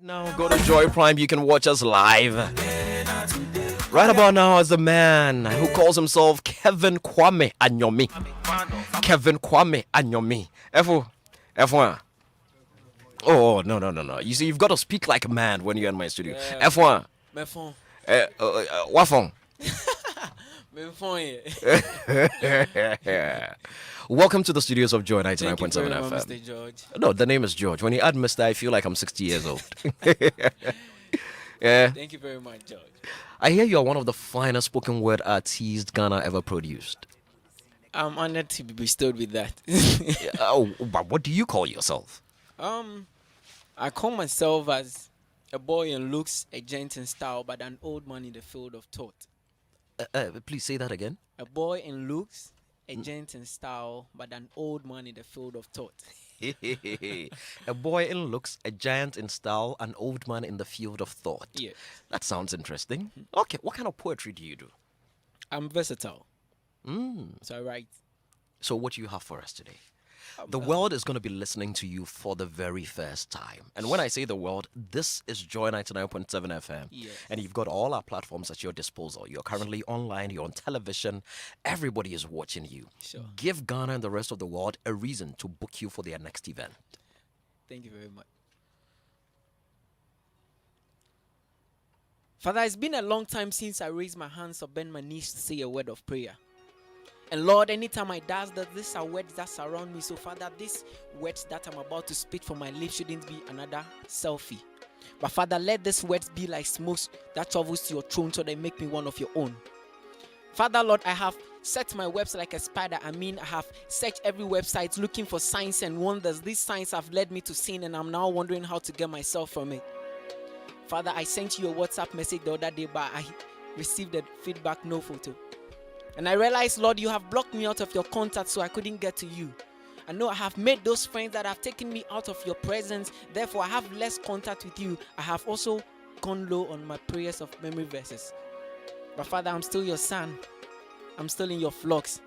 Now go to Joy Prime. You can watch us live. Right about now is the man who calls himself Kevin Kwame Anyomi. Kevin Kwame Anyomi. F1. Oh, no. You see, you've got to speak like a man when you're in my studio. F1. My phone. What phone? My phone. Welcome to the studios of Joy Thank you 99.7 very much, FM. Mr. George. No, the name is George. When you add Mr., I feel like I'm 60 years old. Yeah. Thank you very much, George. I hear you are one of the finest spoken word artists Ghana ever produced. I'm honored to be bestowed with that. But what do you call yourself? I call myself as a boy in looks, a gent in style, but an old man in the field of thought. Please say that again. A boy in looks, a gent in style, but an old man in the field of thought. A boy in looks, a giant in style, an old man in the field of thought. Yeah. That sounds interesting. Okay, what kind of poetry do you do? I'm versatile. So I write. So what do you have for us today? The world is going to be listening to you for the very first time. And when I say the world, this is Joy 99.7 FM. Yes. And you've got all our platforms at your disposal. You're currently online, you're on television. Everybody is watching you. Sure. Give Ghana and the rest of the world a reason to book you for their next event. Thank you very much. Father, it's been a long time since I raised my hands or bent my knees to say a word of prayer. And Lord, anytime I does that, these are words that surround me. So Father, these words that I'm about to spit from my lips shouldn't be another selfie. But Father, let these words be like smoke that travels to your throne so they make me one of your own. Father, Lord, I have set my webs like a spider. I have searched every website looking for signs and wonders. These signs have led me to sin, and I'm now wondering how to get myself from it. Father, I sent you a WhatsApp message the other day, but I received a feedback, no photo. And I realized, Lord, you have blocked me out of your contact, so I couldn't get to you. I know I have made those friends that have taken me out of your presence. Therefore, I have less contact with you. I have also gone low on my prayers of memory verses. But Father, I'm still your son. I'm still in your flocks.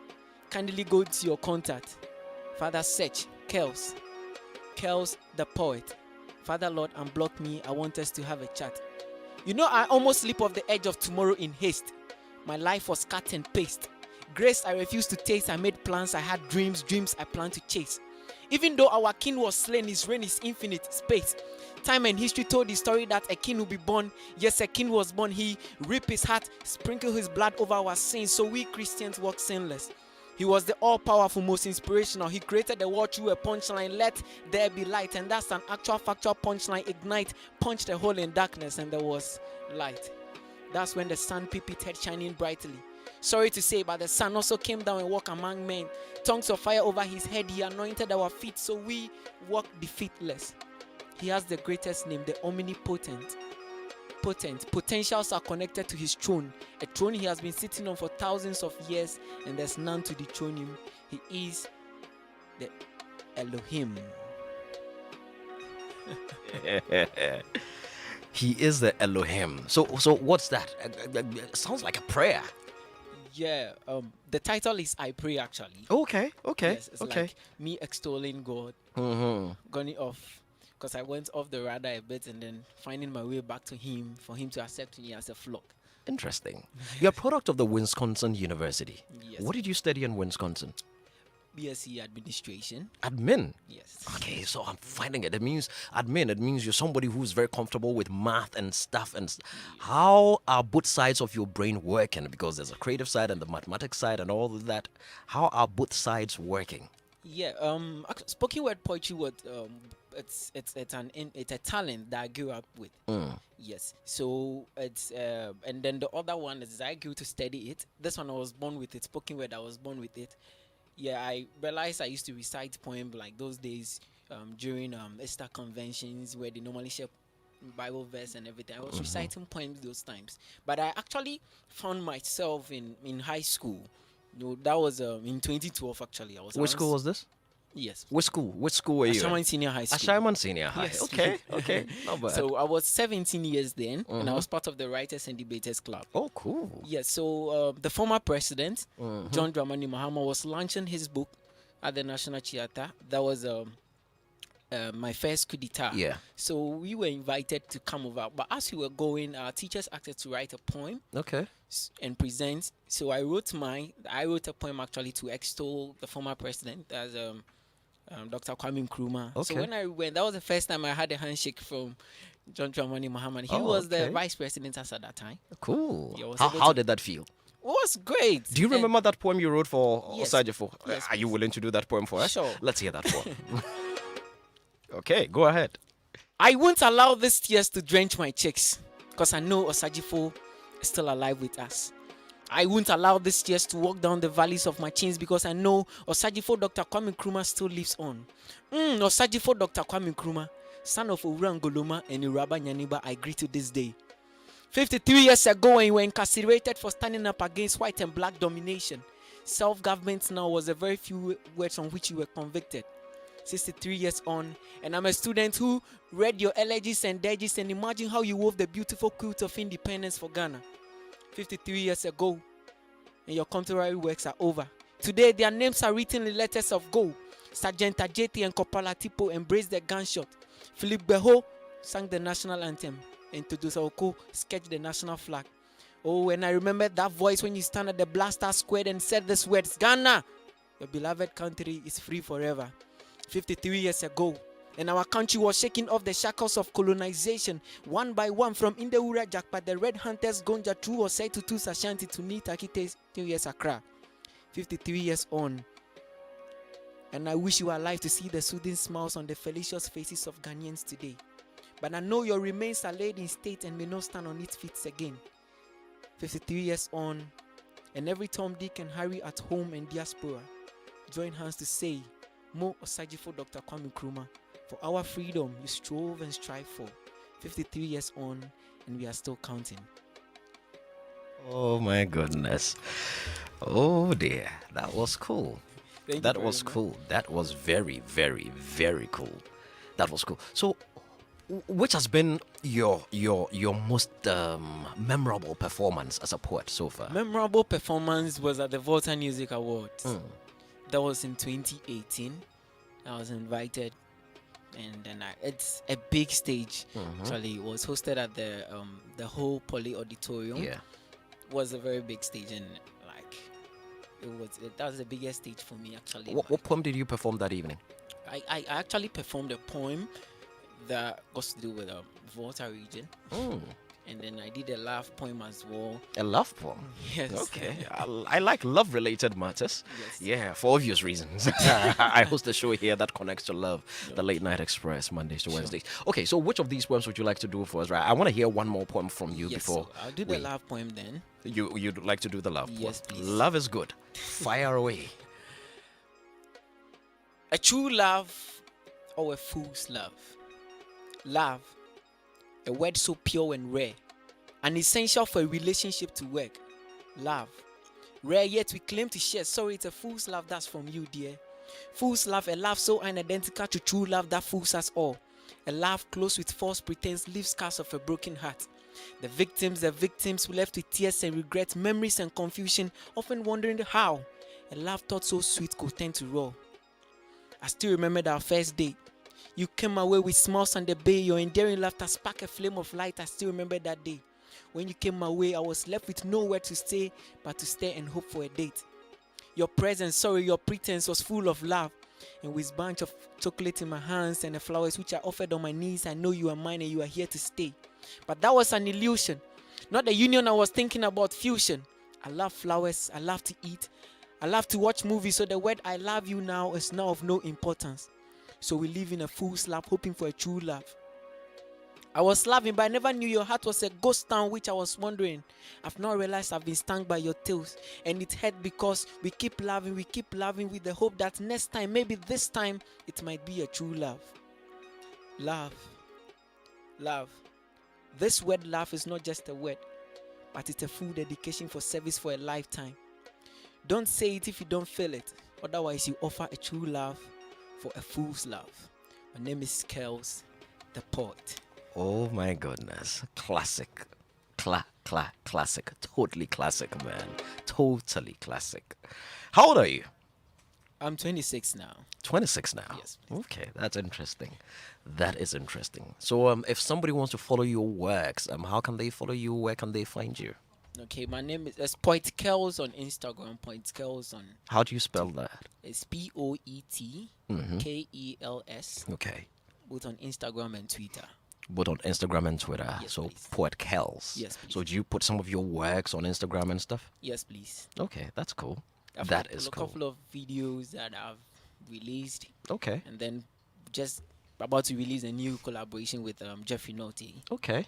Kindly go to your contact. Father, search Kels D'Poet. Father, Lord, unblock me. I want us to have a chat. You know, I almost slip off the edge of tomorrow in haste. My life was cut and paste. Grace I refused to taste. I made plans. I had dreams I planned to chase. Even though our king was slain, his reign is infinite space. Time and history told the story that a king will be born. Yes, a king was born. He ripped his heart, sprinkled his blood over our sins, so we Christians walk sinless. He was the all-powerful, most inspirational. He created the world through a punchline. Let there be light. And that's an actual factual punchline. Ignite, punched a hole in darkness, and there was light. That's when the sun peeped its head shining brightly. Sorry to say, but the sun also came down and walked among men. Tongues of fire over his head. He anointed our feet, so we walk defeatless. He has the greatest name, the omnipotent. Potentials are connected to his throne. A throne he has been sitting on for thousands of years, and there's none to dethrone him. He is the Elohim. He is the Elohim. So what's that? Sounds like a prayer. Yeah, the title is I Pray, actually. Okay. Yes, it's like me extolling God, going off, because I went off the radar a bit and then finding my way back to him for him to accept me as a flock. Interesting. You're a product of the Wisconsin University. Yes. What did you study in Wisconsin? BSc Administration. Admin. Yes. Okay, so I'm finding it. It means admin. It means you're somebody who's very comfortable with math and stuff. How are both sides of your brain working? Because there's a creative side and the mathematics side and all of that. How are both sides working? Yeah. Spoken word poetry. It's a talent that I grew up with. Yes. So it's and then the other one is I grew to study it. This one I was born with it. Spoken word I was born with it. Yeah, I realized I used to recite poems like those days during Easter conventions where they normally share Bible verse and everything. I was reciting poems those times. But I actually found myself in high school. That was in 2012 actually. Which school was this? Yes. Which school? Which school were you in? Ashaiman Senior High School. Ashaiman Senior High. Yes. Okay. Not bad. So I was 17 years then, and I was part of the Writers and Debaters Club. Oh, cool. Yes. So the former president, John Dramani Mahama, was launching his book at the National Theatre. That was my first coup d'etat. Yeah. So we were invited to come over. But as we were going, our teachers asked us to write a poem Okay. and present. So I wrote mine. I wrote a poem actually to extol the former president as Dr. Kwame Nkrumah. So Okay. when I went, that was the first time I had a handshake from John Dramani Mahama. He Oh, was the okay. vice president as at that time. Cool. Yeah, I was How, able how to- did that feel? It was great. Do you And- remember that poem you wrote for Yes. Osajifo? Yes, Are you willing to do that poem for us? Sure. Let's hear that poem. Okay, go ahead. I won't allow these tears to drench my cheeks because I know Osajifo is still alive with us. I won't allow these tears to walk down the valleys of my chins because I know Osajifo Dr. Kwame Nkrumah still lives on. Osajifo Dr. Kwame Nkrumah, son of Owura Ngoloma and Iraba Nyaniba, I greet you this day. 53 years ago, when you were incarcerated for standing up against white and black domination, self-government now was the very few words on which you were convicted. 63 years on, and I'm a student who read your elegies and dirges and imagine how you wove the beautiful quilt of independence for Ghana. 53 years ago, and your contemporary works are over. Today, their names are written in letters of gold. Sergeant Ajeti and Kopala Tipo embraced the gunshot. Philip Beho sang the national anthem, and Todosa Oko sketched the national flag. Oh, and I remember that voice when you stand at the Blaster Square and said these words, Ghana, your beloved country is free forever. 53 years ago, and our country was shaking off the shackles of colonization one by one from Indewura Jakpa, the Red Hunters, Gonja, True or Say to Ashanti to Nita Kite, 2 years Accra. 53 years on, and I wish you were alive to see the soothing smiles on the felicious faces of Ghanaians today. But I know your remains are laid in state and may not stand on its feet again. 53 years on, and every Tom, Dick, and Harry at home and diaspora join hands to say, Mo Osajifo Dr. Kwame Nkrumah, for our freedom you strove and strive for. 53 years on, and we are still counting. Oh my goodness. Oh dear. That was cool. Thank you That very was much. cool. That was very, very, very cool. That was cool. So, which has been your most memorable performance as a poet so far? Memorable performance was at the Volta Music Awards. That was in 2018. I was invited, and then it's a big stage. Actually, it was hosted at the whole Poly Auditorium. Yeah. It was a very big stage, and like that was the biggest stage for me actually. What poem did you perform that evening? I actually performed a poem that got to do with Volta region, and then I did a love poem as well. A love poem. Yes. Okay. I like love-related matters. Yes. Yeah, for obvious reasons. I host a show here that connects to love, the Late Night Express, Mondays to Wednesdays. Okay, so which of these poems would you like to do for us? Right, I want to hear one more poem from you Yes, before so I'll do the love poem then. you'd like to do the love poem. Yes, please. Love is good. Fire away. A true love or a fool's love. Love, a word so pure and rare, and essential for a relationship to work. Love, rare yet we claim to share. Sorry, it's a fool's love that's from you, dear. Fool's love, a love so unidentical to true love that fools us all. A love close with false pretense leaves scars of a broken heart. The victims who left with tears and regret, memories and confusion, often wondering how a love thought so sweet could turn to raw. I still remember our first date. You came away with smiles on the bay. Your endearing laughter sparked a flame of light. I still remember that day. When you came away, I was left with nowhere to stay but to stay and hope for a date. Your presence, your pretense was full of love. And with a bunch of chocolate in my hands and the flowers which I offered on my knees, I know you are mine and you are here to stay. But that was an illusion. Not the union I was thinking about, fusion. I love flowers. I love to eat. I love to watch movies. So the word I love you now is now of no importance. So we live in a fool's love, hoping for a true love. I was loving, but I never knew your heart was a ghost town, which I was wondering. I've now realized I've been stung by your tales, and it hurt because we keep loving with the hope that next time, maybe this time, it might be a true love. Love. Love. This word love is not just a word, but it's a full dedication for service for a lifetime. Don't say it if you don't feel it. Otherwise, you offer a true love for a fool's love. My name is Kels D'Poet. Oh my goodness. Classic. Classic. Totally classic, man. Totally classic. How old are you? I'm 26 now. 26 now. Yes, please. Okay, that's interesting. That is interesting. So, if somebody wants to follow your works, how can they follow you? Where can they find you? Okay, my name is Poet Kels on Instagram. Poet Kels on How do you spell that? it's POET Mm-hmm. KELS, Okay. both on Instagram and Twitter. Both on Instagram and Twitter. Yes, So, please. Poet Kels. Yes, please. So, do you put some of your works on Instagram and stuff? Yes, please. Okay, that's cool. I've That got is a cool. couple of videos that I've released, Okay. and then just about to release a new collaboration with Jeffrey Naughty. Okay.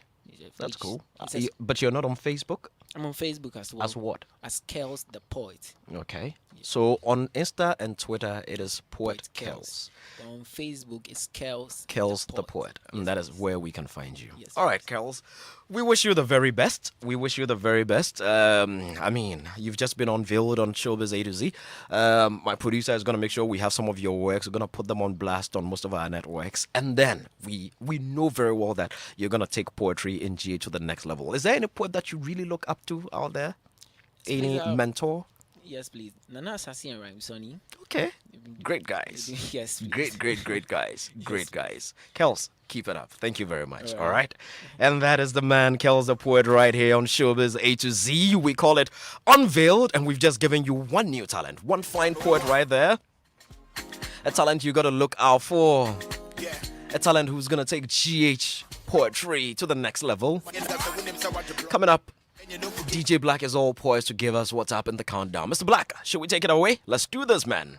That's which cool. it says- But you're not on Facebook? I'm on Facebook as well As what? as Kels the Poet. Okay. So on Insta and Twitter, it is Poet Poet Kels. Kels. But on Facebook, it's Kels Kels the Poet. And Yes, that is please. where we can find you. Yes, All right, Kels. We wish you the very best. We wish you the very best. I mean, you've just been unveiled on Showbiz A to Z. My producer is going to make sure we have some of your works. We're going to put them on blast on most of our networks. And then we know very well that you're going to take poetry in GA to the next level. Is there any poet that you really look up to out there? Any Please, mentor? Yes, please. Nana Assassin and Rhyme Sonny. Okay. Great guys. Yes, please. Great guys. Great guys. Kels, keep it up. Thank you very much. All All right. right. And that is the man, Kels the Poet, right here on Showbiz A to Z. We call it Unveiled, and we've just given you one new talent, one fine poet right there. A talent you got to look out for. A talent who's going to take GH poetry to the next level. Coming up, DJ Black is all poised to give us what's up in the countdown. Mr. Black, should we take it away? Let's do this, man.